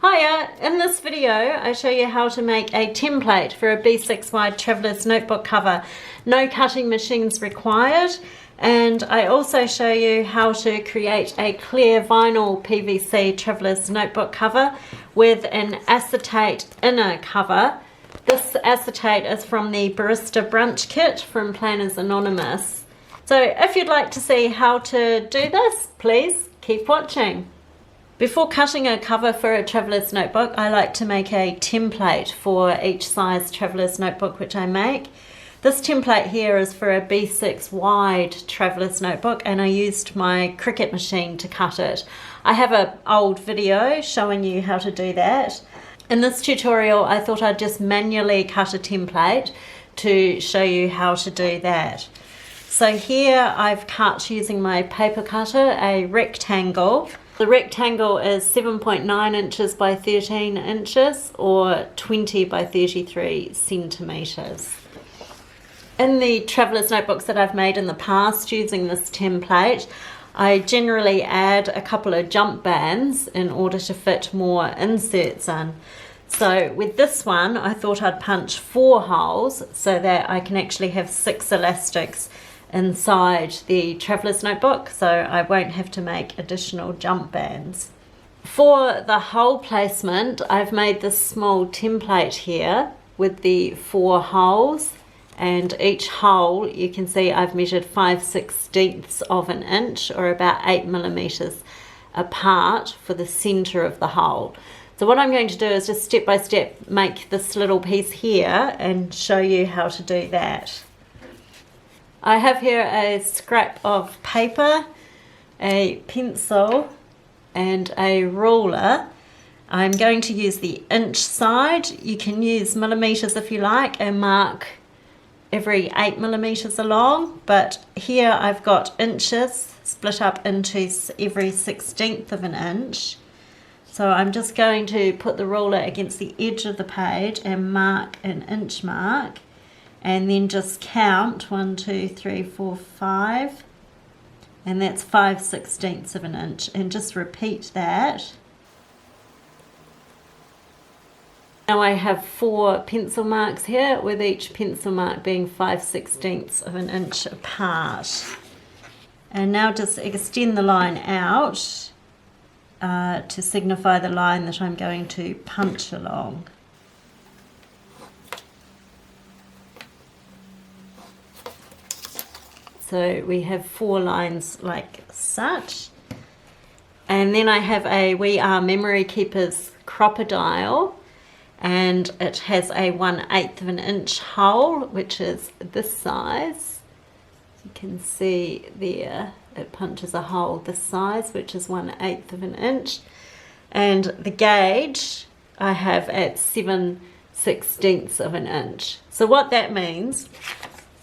Hiya! In this video I show you how to make a template for a B6 wide Traveller's notebook cover. No cutting machines required, and I also show you how to create a clear vinyl PVC Traveller's notebook cover with an acetate inner cover. This acetate is from the Barista Brunch kit from Planners Anonymous. So if you'd like to see how to do this, please keep watching. Before cutting a cover for a Traveller's notebook, I like to make a template for each size Traveller's notebook which I make. This template here is for a B6 wide Traveller's notebook, and I used my Cricut machine to cut it. I have an old video showing you how to do that. In this tutorial I thought I'd just manually cut a template to show you how to do that. So here I've cut, using my paper cutter, a rectangle. The rectangle is 7.9 inches by 13 inches or 20 by 33 centimetres. In the Traveller's notebooks that I've made in the past using this template, I generally add a couple of jump bands in order to fit more inserts in. So with this one I thought I'd punch 4 holes so that I can actually have 6 elastics inside the Traveller's notebook, so I won't have to make additional jump bands. For the hole placement, I've made this small template here with the 4 holes, and each hole you can see I've measured 5/16 of an inch, or about 8 millimeters apart, for the center of the hole. So what I'm going to do is just step by step make this little piece here and show you how to do that. I have here a scrap of paper, a pencil and a ruler. I'm going to use the inch side. You can use millimeters if you like and mark every 8 millimeters along, but here I've got inches split up into every 16th of an inch. So I'm just going to put the ruler against the edge of the page and mark an inch mark, and then just count 1, 2, 3, 4, 5, and that's 5/16 of an inch, and just repeat that. Now I have 4 pencil marks here, with each pencil mark being 5/16 of an inch apart. And now just extend the line out to signify the line that I'm going to punch along. So we have 4 lines like such. And then I have a We Are Memory Keepers crop-a-dile, and it has a 1/8 of an inch hole, which is this size. You can see there it punches a hole this size, which is 1/8 of an inch. And the gauge I have at 7/16 of an inch. So what that means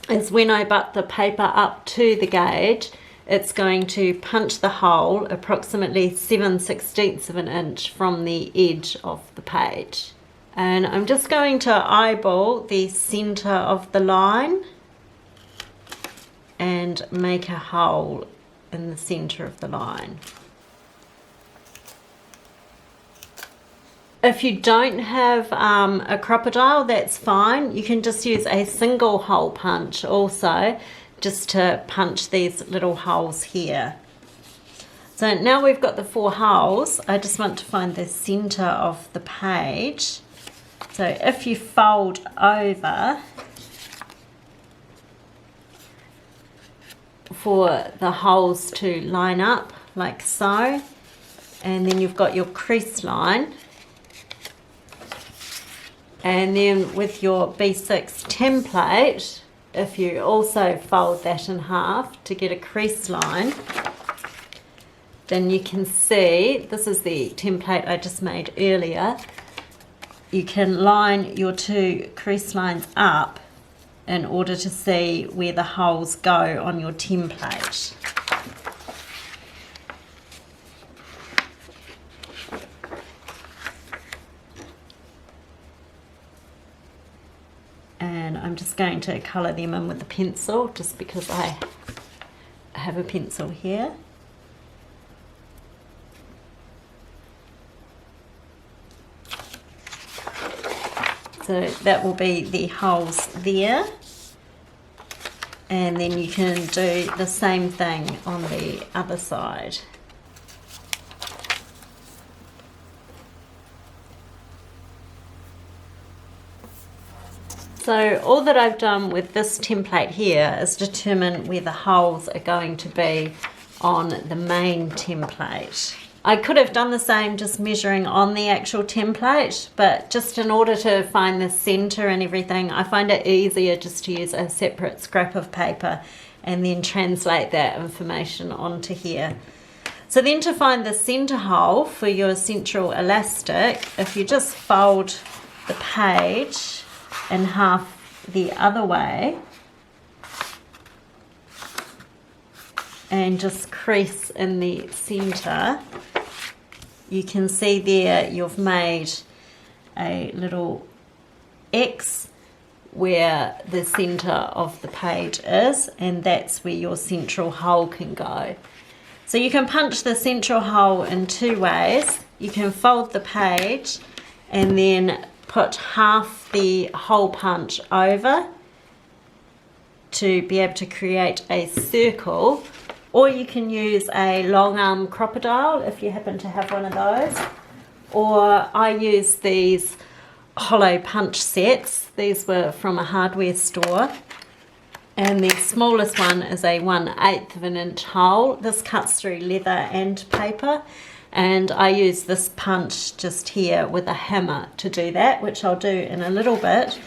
is when I butt the paper up to the gauge, it's going to punch the hole approximately 7/16 of an inch from the edge of the page. And I'm just going to eyeball the center of the line and make a hole in the center of the line. If you don't have a crop-a-dile, that's fine. You can just use a single hole punch also, just to punch these little holes here. So now we've got the 4 holes, I just want to find the center of the page. So if you fold over for the holes to line up like so, and then you've got your crease line. And then with your B6 template, if you also fold that in half to get a crease line, then you can see, this is the template I just made earlier, you can line your 2 crease lines up in order to see where the holes go on your template. And I'm just going to colour them in with a pencil, just because I have a pencil here. So that will be the holes there. And then you can do the same thing on the other side. So all that I've done with this template here is determine where the holes are going to be on the main template. I could have done the same just measuring on the actual template, but just in order to find the center and everything, I find it easier just to use a separate scrap of paper and then translate that information onto here. So then to find the center hole for your central elastic, if you just fold the page in half the other way and just crease in the center, you can see there you've made a little X where the center of the page is, and that's where your central hole can go. So you can punch the central hole in two ways. You can fold the page and then put half the hole punch over to be able to create a circle, or you can use a long arm crop-a-dile if you happen to have one of those, or I use these hollow punch sets. These were from a hardware store, and the smallest one is a 1/8 of an inch hole. This cuts through leather and paper, and I use this punch just here with a hammer to do that, which I'll do in a little bit.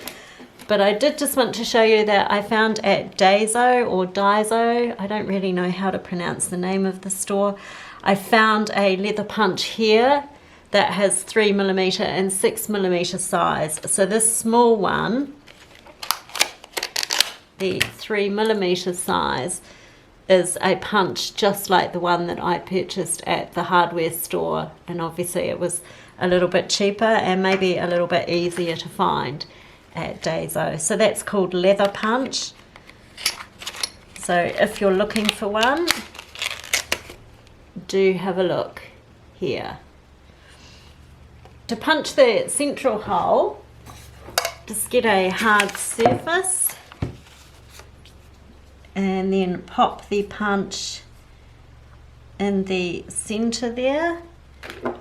But I did just want to show you that I found at Daiso or Daiso, I don't really know how to pronounce the name of the store, I found a leather punch here that has 3mm and 6mm size. So this small one, the 3mm size, is a punch just like the one that I purchased at the hardware store, and obviously it was a little bit cheaper and maybe a little bit easier to find at Daiso. So that's called leather punch. So if you're looking for one, do have a look here. To punch the central hole, just get a hard surface and then pop the punch in the center there,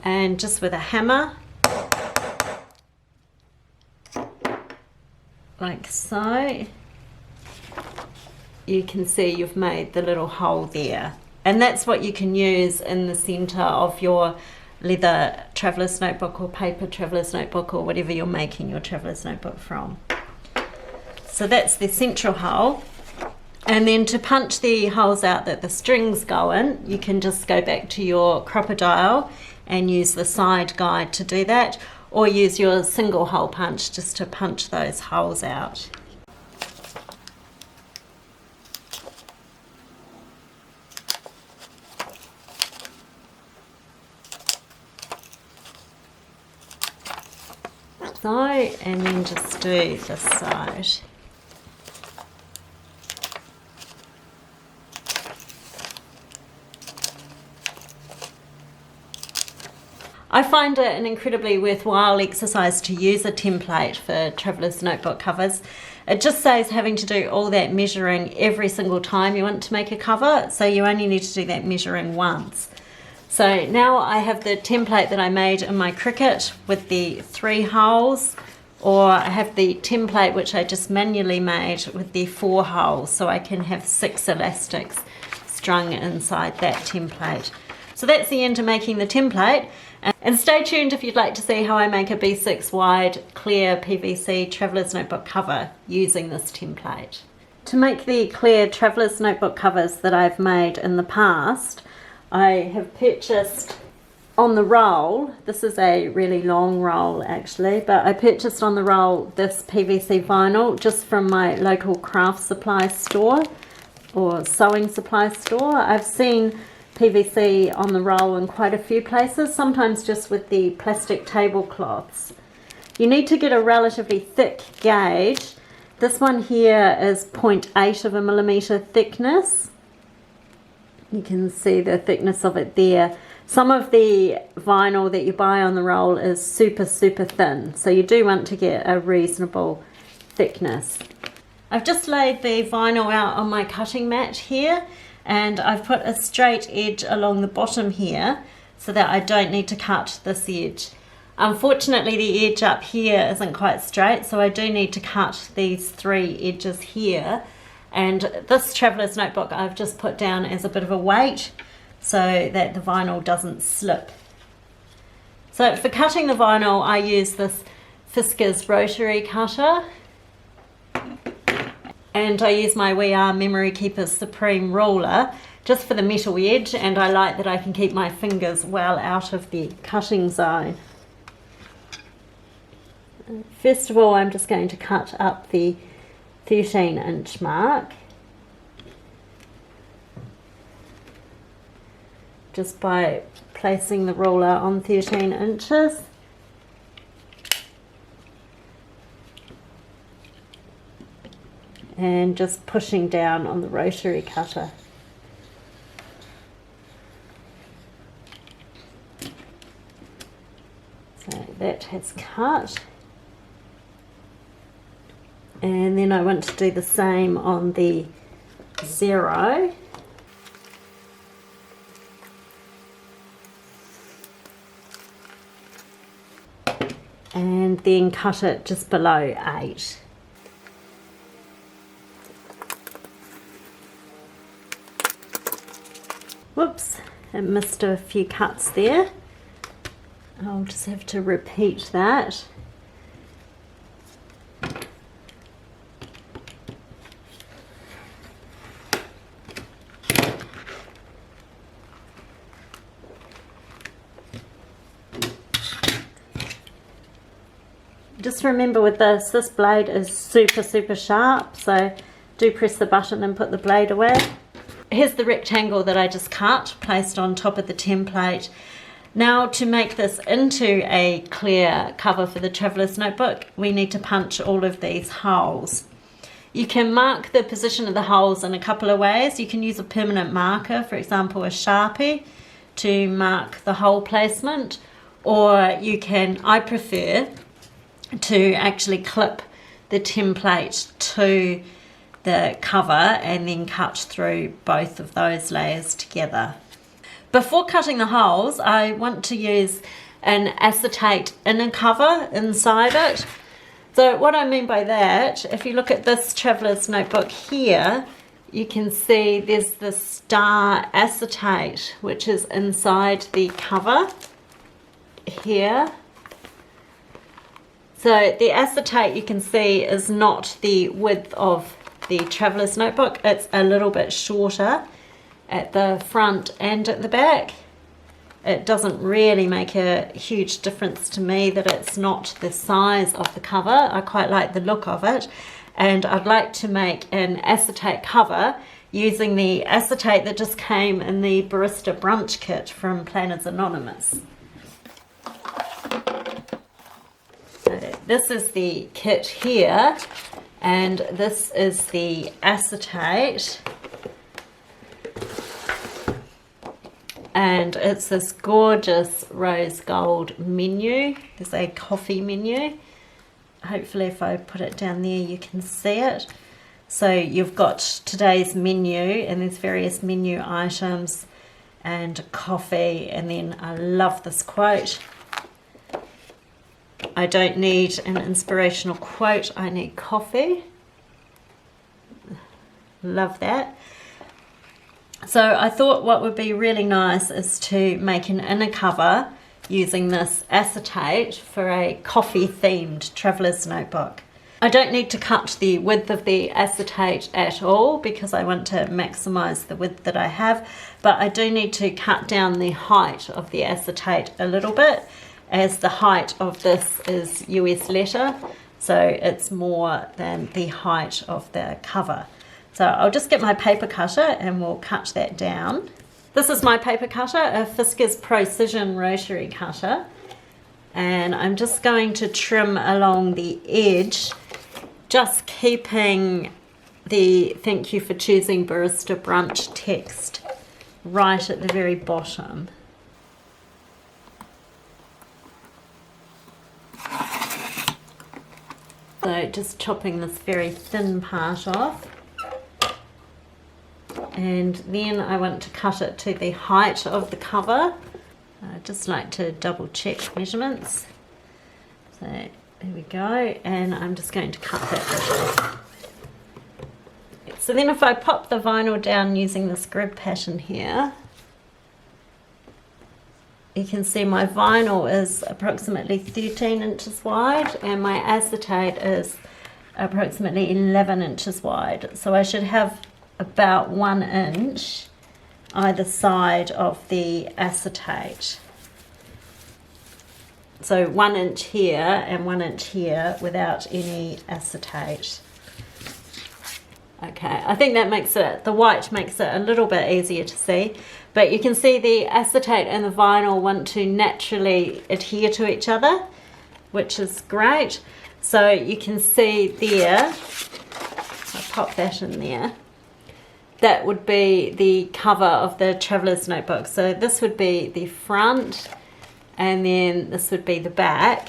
and just with a hammer, like so, you can see you've made the little hole there. And that's what you can use in the center of your leather traveler's notebook or paper traveler's notebook or whatever you're making your traveler's notebook from. So that's the central hole. And then to punch the holes out that the strings go in, you can just go back to your crop-a-dile and use the side guide to do that, or use your single hole punch just to punch those holes out. So, and then just do this side. I find it an incredibly worthwhile exercise to use a template for traveller's notebook covers. It just saves having to do all that measuring every single time you want to make a cover, so you only need to do that measuring once. So now I have the template that I made in my Cricut with the 3 holes, or I have the template which I just manually made with the 4 holes, so I can have 6 elastics strung inside that template. So that's the end of making the template. And stay tuned if you'd like to see how I make a B6 wide clear PVC traveller's notebook cover using this template. To make the clear traveller's notebook covers that I've made in the past, I have purchased on the roll, this is a really long roll actually, but I purchased on the roll this PVC vinyl just from my local craft supply store or sewing supply store. I've seen PVC on the roll in quite a few places, sometimes just with the plastic tablecloths. You need to get a relatively thick gauge. This one here is 0.8 of a millimeter thickness. You can see the thickness of it there. Some of the vinyl that you buy on the roll is super thin, so you do want to get a reasonable thickness. I've just laid the vinyl out on my cutting mat here, and I've put a straight edge along the bottom here so that I don't need to cut this edge. Unfortunately, the edge up here isn't quite straight, so I do need to cut these 3 edges here. And this traveller's notebook I've just put down as a bit of a weight so that the vinyl doesn't slip. So for cutting the vinyl, I use this Fiskars rotary cutter, and I use my We Are Memory Keepers Supreme ruler just for the metal edge, and I like that I can keep my fingers well out of the cutting zone. First of all, I'm just going to cut up the 13-inch mark just by placing the ruler on 13 inches. And just pushing down on the rotary cutter. So that has cut. And then I want to do the same on the 0. And then cut it just below 8. Whoops, I missed a few cuts there. I'll just have to repeat that. Just remember with this blade is super sharp, so do press the button and put the blade away. Here's the rectangle that I just cut, placed on top of the template. Now to make this into a clear cover for the traveller's notebook, we need to punch all of these holes. You can mark the position of the holes in a couple of ways. You can use a permanent marker, for example a Sharpie, to mark the hole placement, or you can, I prefer, to actually clip the template to the cover and then cut through both of those layers together. Before cutting the holes, I want to use an acetate inner cover inside it. So what I mean by that, if you look at this traveller's notebook here, you can see there's the star acetate which is inside the cover here. So the acetate, you can see, is not the width of the traveller's notebook. It's a little bit shorter at the front and at the back. It doesn't really make a huge difference to me that it's not the size of the cover. I quite like the look of it, and I'd like to make an acetate cover using the acetate that just came in the Barista Brunch kit from Planners Anonymous. This is the kit here, and this is the acetate, and it's this gorgeous rose gold menu. There's a coffee menu. Hopefully if I put it down there you can see it. So you've got today's menu, and there's various menu items and coffee, and then I love this quote. I don't need an inspirational quote, I need coffee. Love that. So I thought what would be really nice is to make an inner cover using this acetate for a coffee themed traveller's notebook. I don't need to cut the width of the acetate at all because I want to maximize the width that I have, but I do need to cut down the height of the acetate a little bit, as the height of this is US letter, so it's more than the height of the cover. So I'll just get my paper cutter and we'll cut that down. This is my paper cutter, a Fiskars Precision rotary cutter, and I'm just going to trim along the edge, just keeping the "Thank you for choosing Barista Brunch" text right at the very bottom. So just chopping this very thin part off. And then I want to cut it to the height of the cover. I just like to double check measurements. So there we go, and I'm just going to cut that. So then if I pop the vinyl down using this grid pattern here, you can see my vinyl is approximately 13 inches wide and my acetate is approximately 11 inches wide. So I should have about 1 inch either side of the acetate. So 1 inch here and 1 inch here without any acetate. Okay, I think that makes it, the white makes it a little bit easier to see, but you can see the acetate and the vinyl want to naturally adhere to each other, which is great. So you can see there, I'll pop that in there. That would be the cover of the traveler's notebook. So this would be the front, and then this would be the back.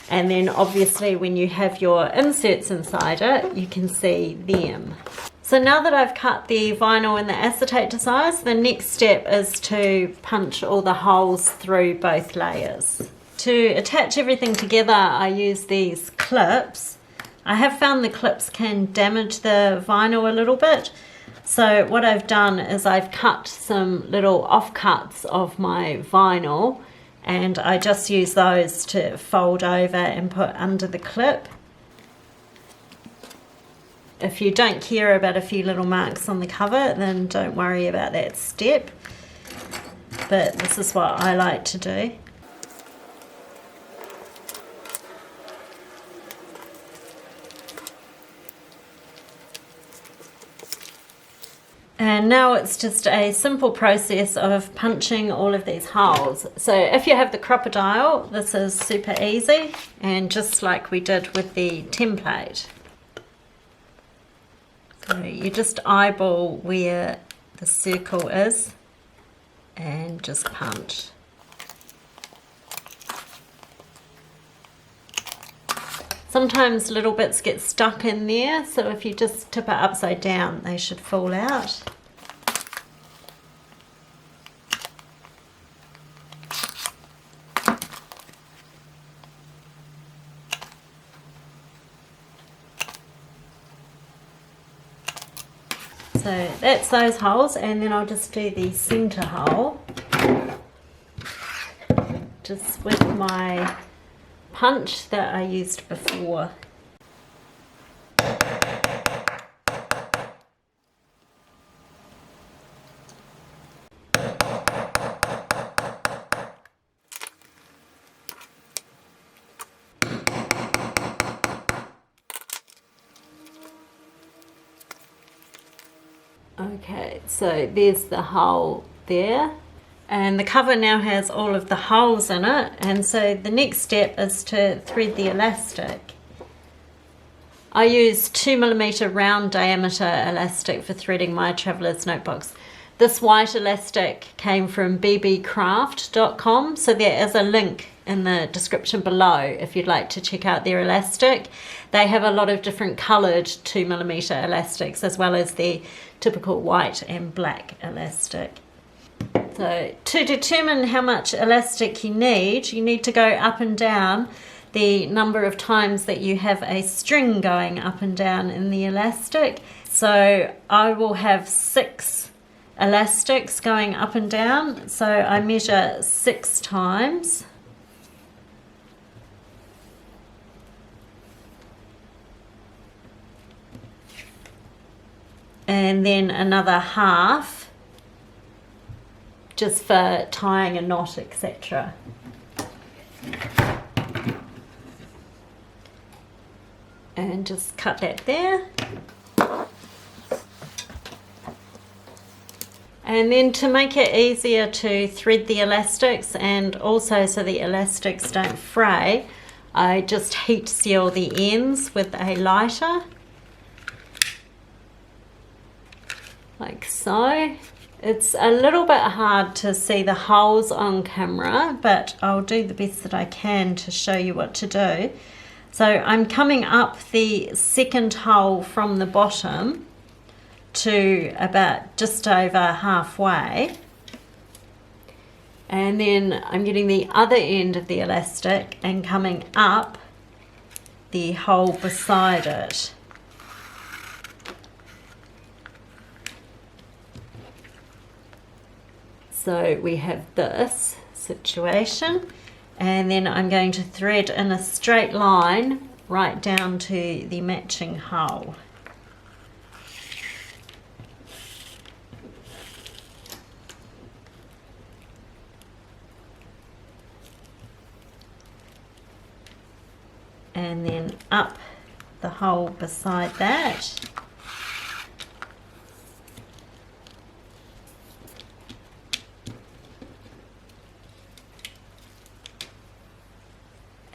And then obviously when you have your inserts inside it, you can see them. So now that I've cut the vinyl and the acetate to size, the next step is to punch all the holes through both layers. To attach everything together, I use these clips. I have found the clips can damage the vinyl a little bit. So what I've done is I've cut some little offcuts of my vinyl, and I just use those to fold over and put under the clip. If you don't care about a few little marks on the cover, then don't worry about that step. But this is what I like to do. And now it's just a simple process of punching all of these holes. So if you have the crop-a-dile, this is super easy, and just like we did with the template. So you just eyeball where the circle is and just punch. Sometimes little bits get stuck in there, so if you just tip it upside down, they should fall out. So that's those holes, and then I'll just do the center hole just with my punch that I used before. Okay, so there's the hole there, and the cover now has all of the holes in it, and so the next step is to thread the elastic. I use 2mm round diameter elastic for threading my traveler's notebooks. This white elastic came from bbcraft.com, so there is a link in the description below if you'd like to check out their elastic. They have a lot of different coloured 2mm elastics as well as the typical white and black elastic. So to determine how much elastic you need to go up and down the number of times that you have a string going up and down in the elastic. So I will have 6 elastics going up and down, so I measure 6 times. And then another half just for tying a knot, etc. And just cut that there. And then to make it easier to thread the elastics and also so the elastics don't fray, I just heat seal the ends with a lighter. Like so. It's a little bit hard to see the holes on camera, but I'll do the best that I can to show you what to do. So I'm coming up the second hole from the bottom to about just over halfway, and then I'm getting the other end of the elastic and coming up the hole beside it. So we have this situation, and then I'm going to thread in a straight line right down to the matching hole. And then up the hole beside that.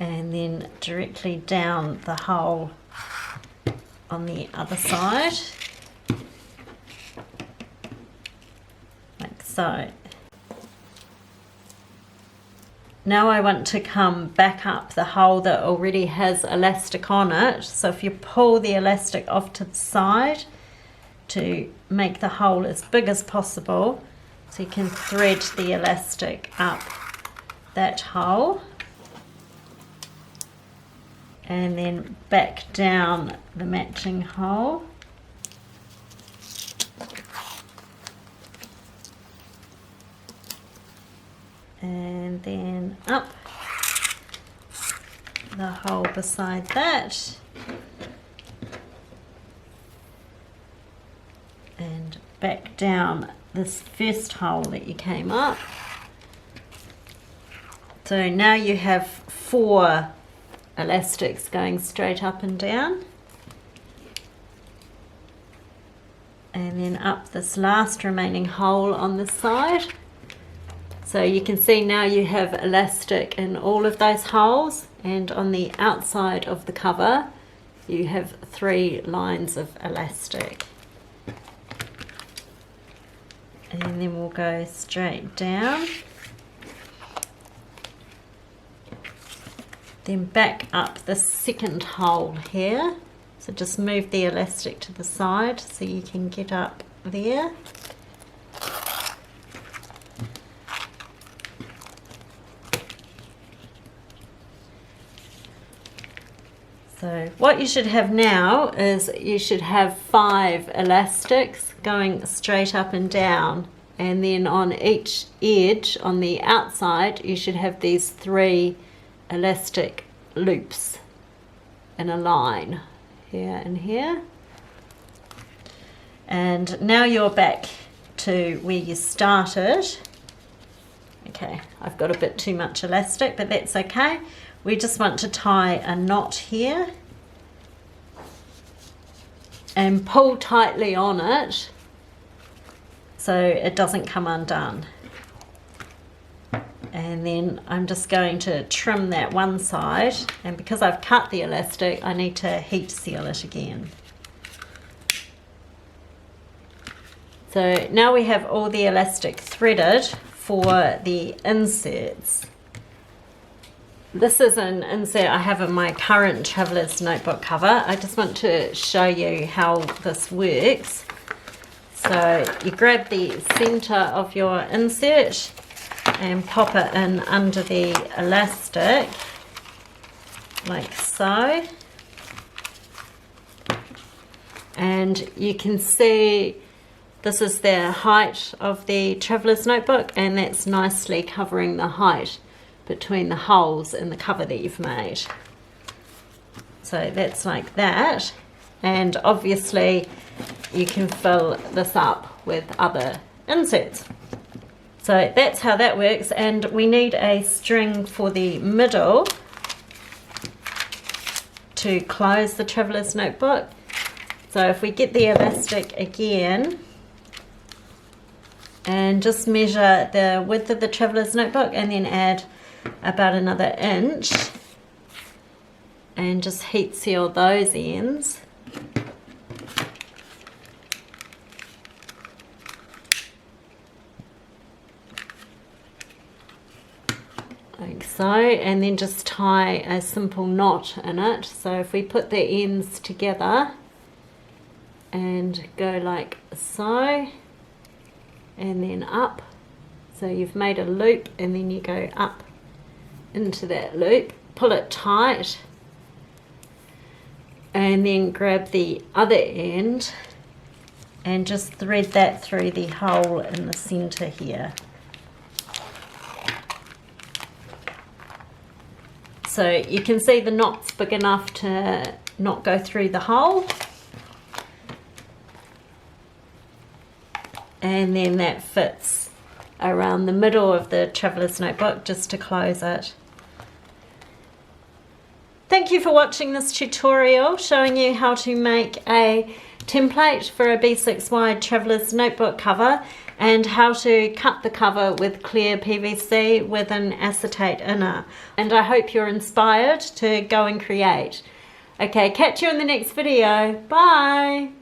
And then directly down the hole on the other side, like so. Now I want to come back up the hole that already has elastic on it. So if you pull the elastic off to the side to make the hole as big as possible, so you can thread the elastic up that hole. And then back down the matching hole. And then up the hole beside that. And back down this first hole that you came up. So now you have 4 elastics going straight up and down, and then up this last remaining hole on this side. So you can see now you have elastic in all of those holes, and on the outside of the cover you have 3 lines of elastic. And then we'll go straight down, then back up the second hole here. So just move the elastic to the side so you can get up there. So what you should have now is you should have 5 elastics going straight up and down, and then on each edge on the outside you should have these 3 elastic loops in a line here and here. And now you're back to where you started. Okay, I've got a bit too much elastic, but that's okay. We just want to tie a knot here and pull tightly on it so it doesn't come undone. And then I'm just going to trim that one side, and because I've cut the elastic I need to heat seal it again. So now we have all the elastic threaded for the inserts. This is an insert I have in my current traveller's notebook cover. I just want to show you how this works. So you grab the center of your insert and pop it in under the elastic like so, and you can see this is the height of the traveller's notebook, and that's nicely covering the height between the holes in the cover that you've made. So that's like that, and obviously you can fill this up with other inserts. So that's how that works, and we need a string for the middle to close the traveller's notebook. So if we get the elastic again and just measure the width of the traveller's notebook and then add about another inch and just heat seal those ends. Like so, and then just tie a simple knot in it. So if we put the ends together and go like so, and then up, so you've made a loop and then you go up into that loop, pull it tight, and then grab the other end and just thread that through the hole in the center here. So you can see the knot's big enough to not go through the hole. And then that fits around the middle of the traveller's notebook just to close it. Thank you for watching this tutorial showing you how to make a template for a B6 wide traveller's notebook cover and how to cut the cover with clear PVC with an acetate inner. And I hope you're inspired to go and create. Okay, catch you in the next video. Bye!